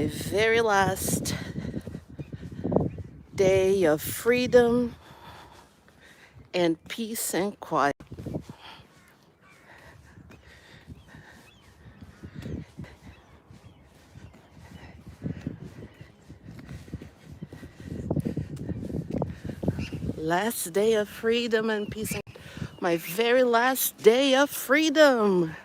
my very last day of freedom and peace and quiet. Last day of freedom and peace. My very last day of freedom.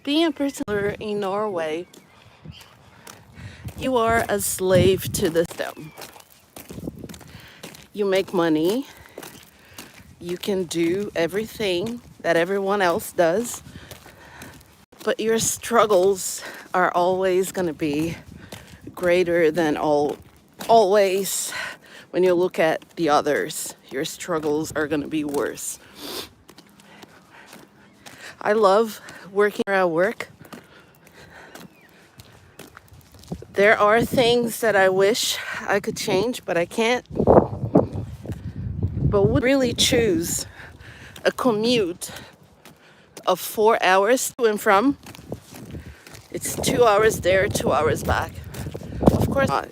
Being a person in Norway, you are a slave to the system. You make money. You can do everything that everyone else does. But your struggles are always going to be greater than always. When you look at the others, your struggles are going to be worse. I love working where I work. There are things that I wish I could change, but I can't. But would really choose a commute of 4 hours to and from. It's 2 hours there, 2 hours back. Of course not.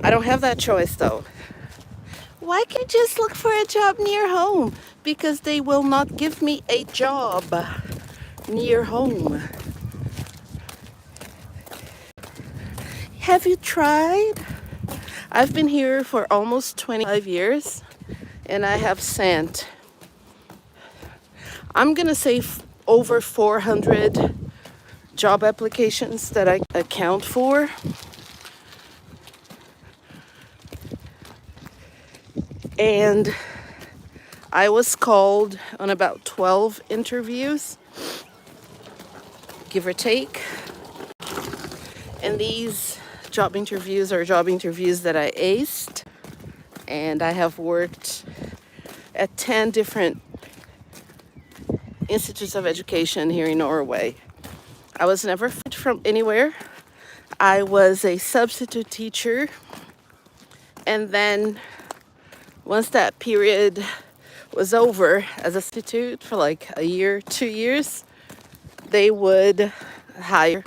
I don't have that choice though. Why can't you just look for a job near home? Because they will not give me a job near home. Have you tried? I've been here for almost 25 years and I have sent, I'm gonna say over 400 job applications that I account for. And I was called on about 12 interviews, give or take. And these job interviews are job interviews that I aced. And I have worked at 10 different institutes of education here in Norway. I was never fired from anywhere. I was a substitute teacher. And then once that period was over as a substitute for like a year, 2 years, they would hire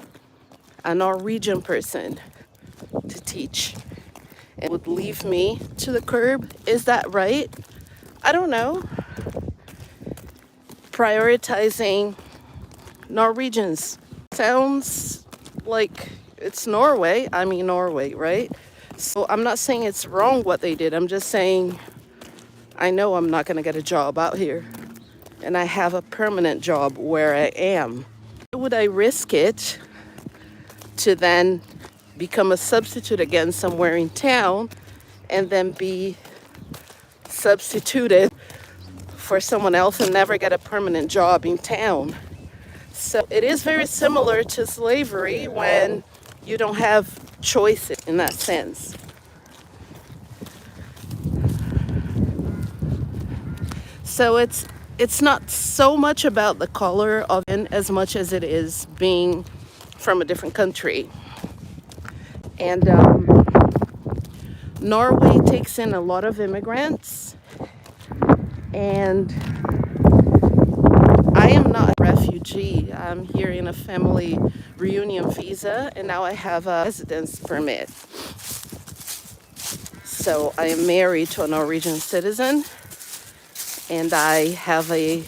a Norwegian person to teach and would leave me to the curb. Is that right? I don't know. Prioritizing Norwegians sounds like it's Norway. I mean Norway, right? So I'm not saying it's wrong what they did. I'm just saying I know I'm not going to get a job out here. And I have a permanent job where I am. Would I risk it to then become a substitute again somewhere in town and then be substituted for someone else and never get a permanent job in town? So it is very similar to slavery when you don't have choices in that sense. So it's not so much about the color of it as much as it is being from a different country. And Norway takes in a lot of immigrants. And I am not a refugee. I'm here in a family reunion visa, and now I have a residence permit. So I am married to a Norwegian citizen, and I have a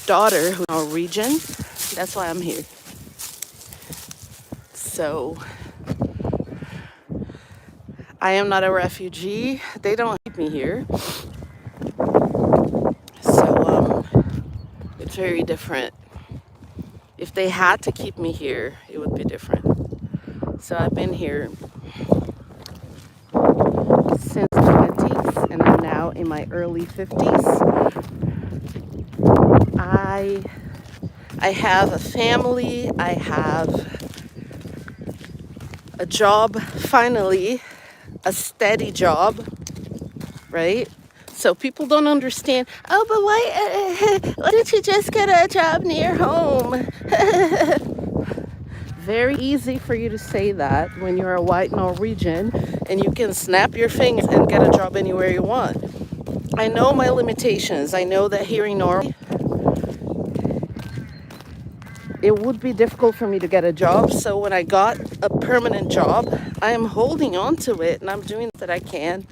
daughter who's Norwegian. That's why I'm here. So I am not a refugee. They don't keep me here. So it's very different. If they had to keep me here, it would be different. So I've been here since the 20s, and I'm now in my early 50s. I have a family. I have a job, finally, a steady job, right? So people don't understand, oh, but why didn't you just get a job near home? Very easy for you to say that when you're a white Norwegian and you can snap your fingers and get a job anywhere you want. I know my limitations. I know that here in Norway, it would be difficult for me to get a job. So when I got a permanent job, I am holding on to it and I'm doing that I can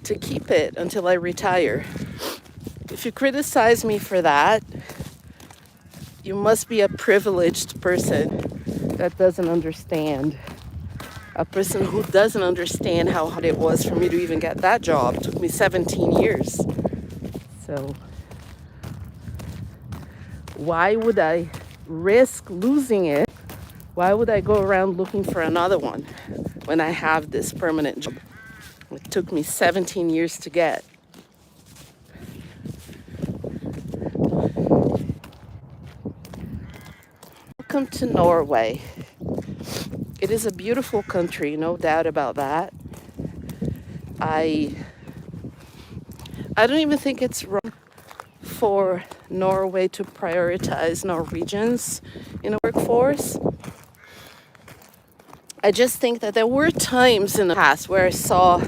to keep it until I retire. If you criticize me for that, you must be a privileged person that doesn't understand. A person who doesn't understand how hard it was for me to even get that job. It took me 17 years. So why would I risk losing it? Why would I go around looking for another one when I have this permanent job? It took me 17 years to get. Welcome to Norway. It is a beautiful country, no doubt about that. I don't even think it's wrong for Norway to prioritize Norwegians in the workforce. I just think that there were times in the past where I saw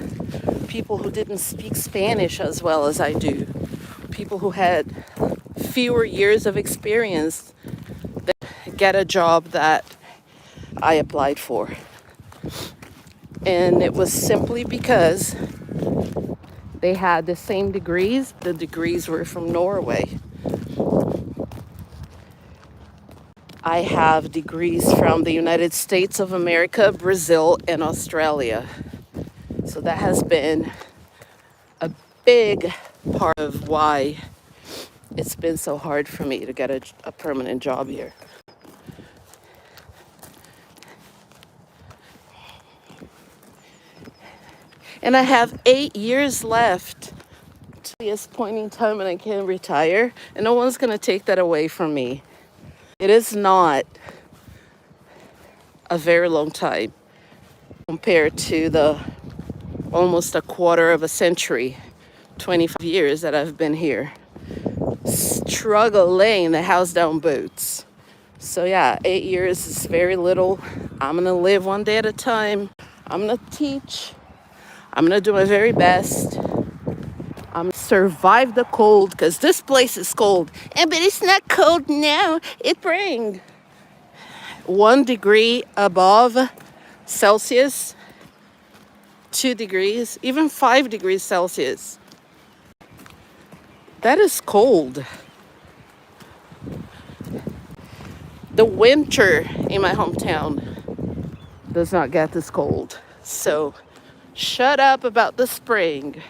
people who didn't speak Spanish as well as I do, people who had fewer years of experience that get a job that I applied for. And it was simply because they had the same degrees. The degrees were from Norway. I have degrees from the United States of America, Brazil, and Australia. So that has been a big part of why it's been so hard for me to get a permanent job here. And I have 8 years left to this point in time when I can retire, and no one's going to take that away from me. It is not a very long time compared to the almost a quarter of a century, 25 years that I've been here, struggling the house down boots. So yeah, 8 years is very little. I'm gonna live one day at a time. I'm gonna teach. I'm gonna do my very best. I'm gonna survive the cold because this place is cold. But it's not cold now. It brings 1 degree above Celsius, 2 degrees, even 5 degrees Celsius. That is cold. The winter in my hometown does not get this cold. So shut up about the spring.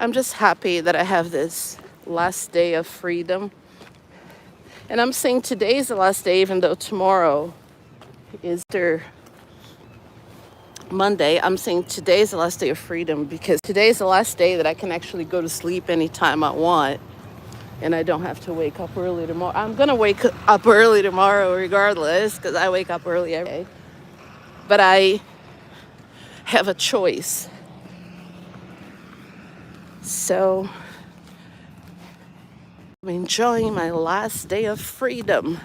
I'm just happy that I have this last day of freedom. And I'm saying today's the last day, even though tomorrow is their Monday. I'm saying today's the last day of freedom because today's the last day that I can actually go to sleep anytime I want. And I don't have to wake up early tomorrow. I'm going to wake up early tomorrow regardless because I wake up early every day. But I have a choice. So I'm enjoying my last day of freedom.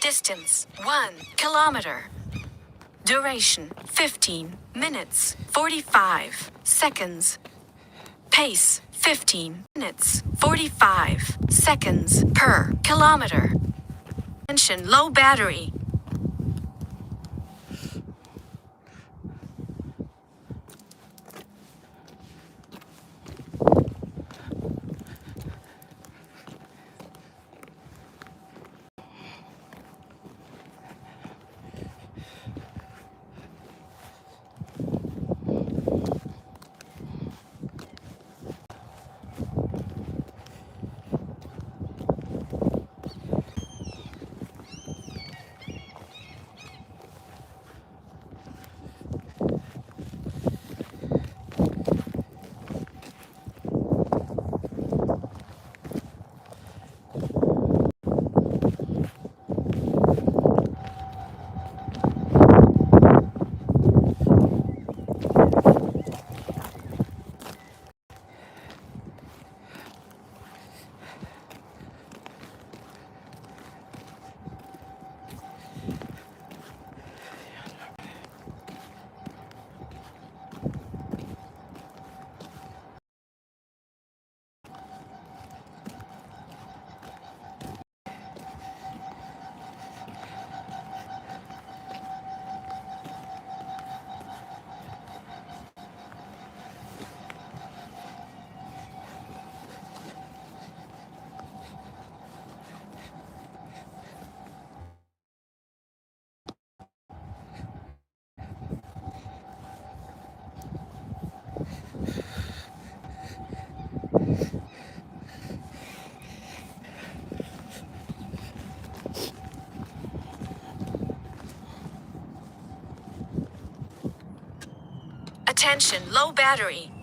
Distance 1 kilometer. Duration 15 minutes 45 seconds. Pace 15 minutes 45 seconds per kilometer. Attention, low battery. Attention, low battery.